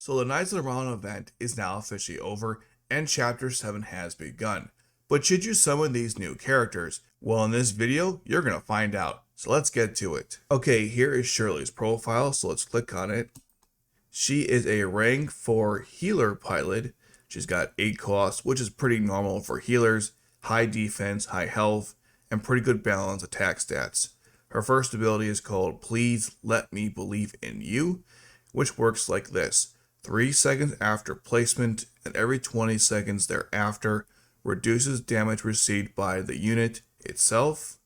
So the Knights of the Round event is now officially over and Chapter 7 has begun. But should you summon these new characters? Well, in this video, you're going to find out. So let's get to it. Okay, here is Shirley's profile, so let's click on it. She is a rank 4 healer pilot. She's got 8 costs, which is pretty normal for healers, high defense, high health, and pretty good balance attack stats. Her first ability is called Please Let Me Believe in You, which works like this. 3 seconds after placement and every 20 seconds thereafter reduces damage received by the unit itself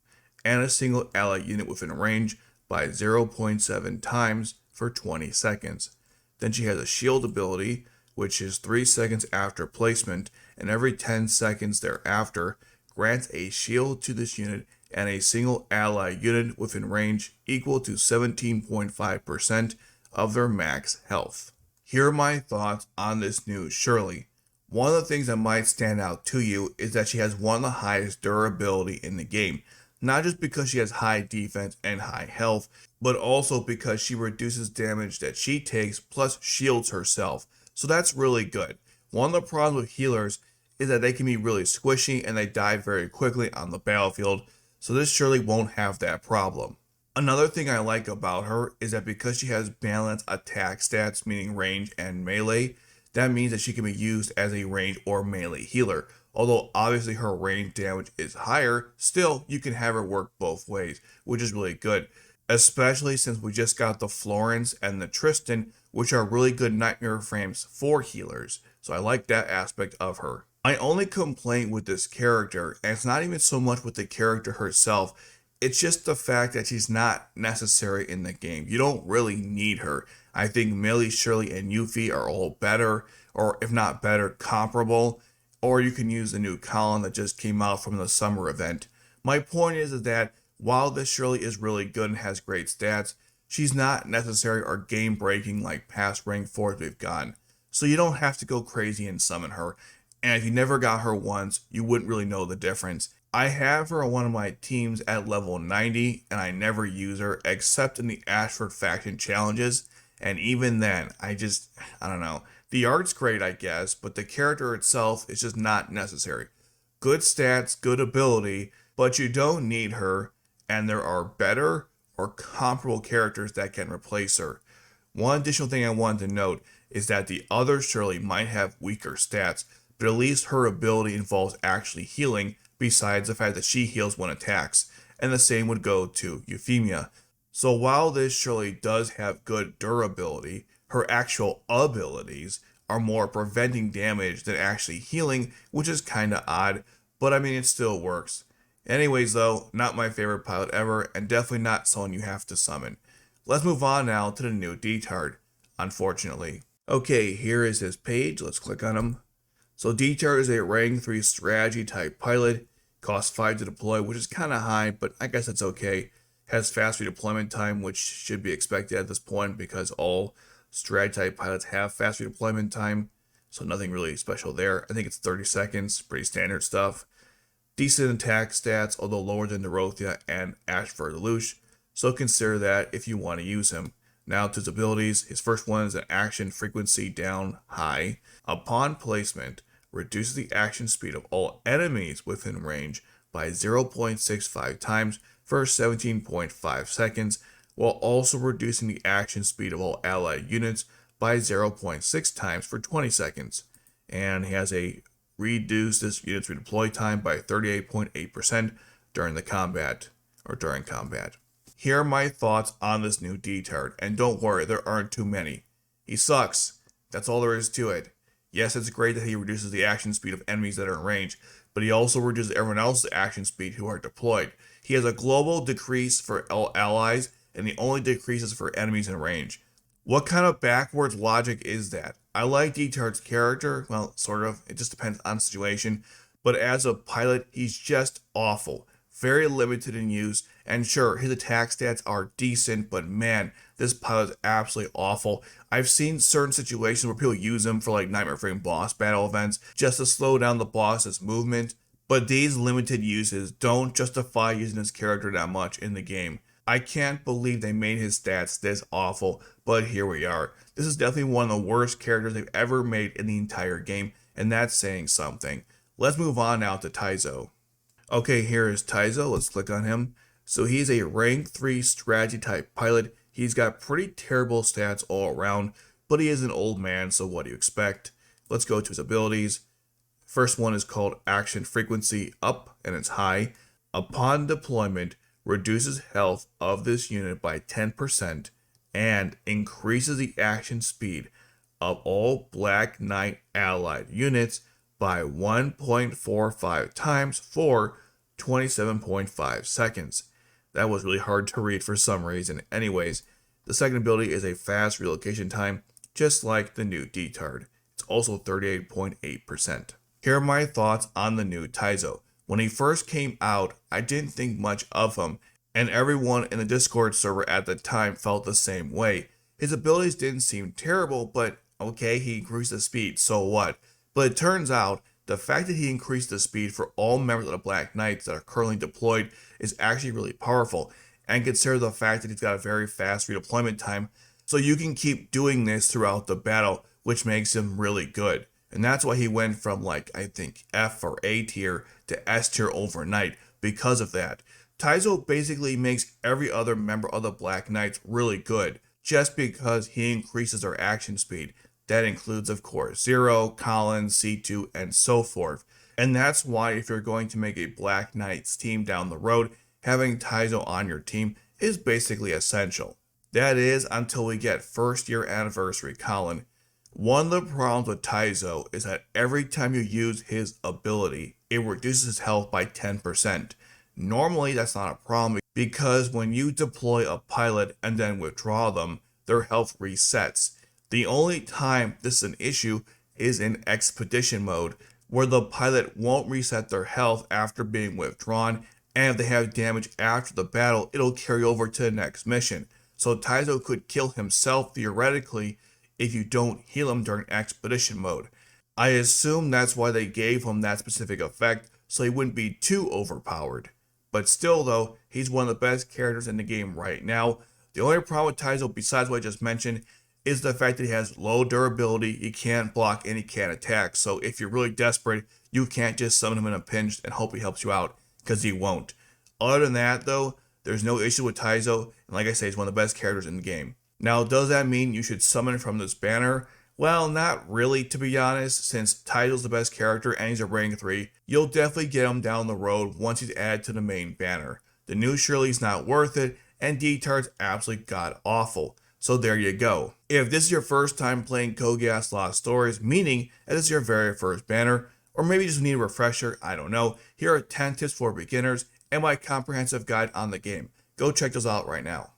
and a single ally unit within range by 0.7 times for 20 seconds. Then she has a shield ability, which is 3 seconds after placement and every 10 seconds thereafter grants a shield to this unit and a single ally unit within range equal to 17.5% of their max health. Here are my thoughts on this new Shirley. One of the things that might stand out to you is that she has one of the highest durability in the game. Not just because she has high defense and high health, but also because she reduces damage that she takes plus shields herself. So that's really good. One of the problems with healers is that they can be really squishy and they die very quickly on the battlefield. So this Shirley won't have that problem. Another thing I like about her is that because she has balanced attack stats, meaning range and melee, that means that she can be used as a range or melee healer. Although obviously her range damage is higher, still you can have her work both ways, which is really good. Especially since we just got the Florence and the Tristan, which are really good nightmare frames for healers. So I like that aspect of her. My only complaint with this character, and it's not even so much with the character herself, it's just the fact that she's not necessary in the game. You don't really need her. I think Millie, Shirley, and Yuffie are all better, or if not better, comparable. Or you can use the new Colin that just came out from the summer event. My point is that while this Shirley is really good and has great stats, she's not necessary or game breaking like past rank 4s we've gotten. So you don't have to go crazy and summon her. And if you never got her once, you wouldn't really know the difference. I have her on one of my teams at level 90 and I never use her except in the Ashford faction challenges. And even then, I don't know. The art's great, I guess, but the character itself is just not necessary. Good stats, good ability, but you don't need her, and there are better or comparable characters that can replace her. One additional thing I wanted to note is that the other Shirley might have weaker stats, but at least her ability involves actually healing, besides the fact that she heals when attacks, and the same would go to Euphemia. So while this Shirley does have good durability, her actual abilities are more preventing damage than actually healing, which is kinda odd, but I mean it still works. Anyways though, not my favorite pilot ever, and definitely not someone you have to summon. Let's move on now to the new Diethard, unfortunately. Okay, here is his page, let's click on him. So Diethard is a rank 3 strategy type pilot, costs 5 to deploy, which is kinda high, but I guess it's okay. Has fast redeployment time, which should be expected at this point because all strategy type pilots have fast redeployment time, so nothing really special there. I think it's 30 seconds, pretty standard stuff. Decent attack stats, although lower than Dorothea and Ashford Lelouch, so consider that if you want to use him. Now to his abilities, his first one is an action frequency down high. Upon placement, reduces the action speed of all enemies within range by 0.65 times for 17.5 seconds, while also reducing the action speed of all allied units by 0.6 times for 20 seconds. And he has a reduced this unit's redeploy time by 38.8% during combat. Here are my thoughts on this new Diethard, and don't worry, there aren't too many. He sucks. That's all there is to it. Yes, it's great that he reduces the action speed of enemies that are in range, but he also reduces everyone else's action speed who are deployed. He has a global decrease for all allies, and he only decreases for enemies in range. What kind of backwards logic is that? I like Diethard's character, well, sort of, it just depends on the situation, but as a pilot, he's just awful. Very limited in use, and sure, his attack stats are decent, but man, this pilot is absolutely awful. I've seen certain situations where people use him for like Nightmare Frame boss battle events just to slow down the boss's movement, but these limited uses don't justify using his character that much in the game. I can't believe they made his stats this awful, but here we are. This is definitely one of the worst characters they've ever made in the entire game, and that's saying something. Let's move on now to Taizo. Okay, here is Taizo. Let's click on him. So he's a rank 3 strategy type pilot. He's got pretty terrible stats all around, but he is an old man, so what do you expect? Let's go to his abilities. First one is called Action Frequency Up, and it's high. Upon deployment, reduces health of this unit by 10% and increases the action speed of all Black Knight allied units by 1.45 times for 27.5 seconds. That was really hard to read for some reason. Anyways, the second ability is a fast relocation time, just like the new Diethard. It's also 38.8%. Here are my thoughts on the new Taizo. When he first came out, I didn't think much of him, and everyone in the Discord server at the time felt the same way. His abilities didn't seem terrible, but okay, he increased the speed, so what? But it turns out, the fact that he increased the speed for all members of the Black Knights that are currently deployed is actually really powerful, and consider the fact that he's got a very fast redeployment time, so you can keep doing this throughout the battle, which makes him really good. And that's why he went from like, I think, F or A tier to S tier overnight because of that. Taizo basically makes every other member of the Black Knights really good, just because he increases their action speed. That includes, of course, Zero, Collins, C2, and so forth. And that's why if you're going to make a Black Knights team down the road, having Taizo on your team is basically essential. That is until we get first year anniversary Colin. One of the problems with Taizo is that every time you use his ability, it reduces his health by 10%. Normally that's not a problem because when you deploy a pilot and then withdraw them, their health resets. The only time this is an issue is in expedition mode, where the pilot won't reset their health after being withdrawn, and if they have damage after the battle, it'll carry over to the next mission. So Taizo could kill himself theoretically if you don't heal him during expedition mode. I assume that's why they gave him that specific effect, so he wouldn't be too overpowered. But still though, he's one of the best characters in the game right now. The only problem with Taizo, besides what I just mentioned, is the fact that he has low durability, he can't block and he can't attack. So if you're really desperate, you can't just summon him in a pinch and hope he helps you out, because he won't. Other than that though, there's no issue with Taizo, and like I say, he's one of the best characters in the game. Now, does that mean you should summon from this banner? Well, not really, to be honest, since Taizo's the best character and he's a rank 3, you'll definitely get him down the road once he's added to the main banner. The new Shirley's not worth it, and Diethard's absolutely god-awful. So there you go. If this is your first time playing Kogas Lost Stories, meaning that this is your very first banner, or maybe you just need a refresher, I don't know, here are 10 tips for beginners and my comprehensive guide on the game. Go check those out right now.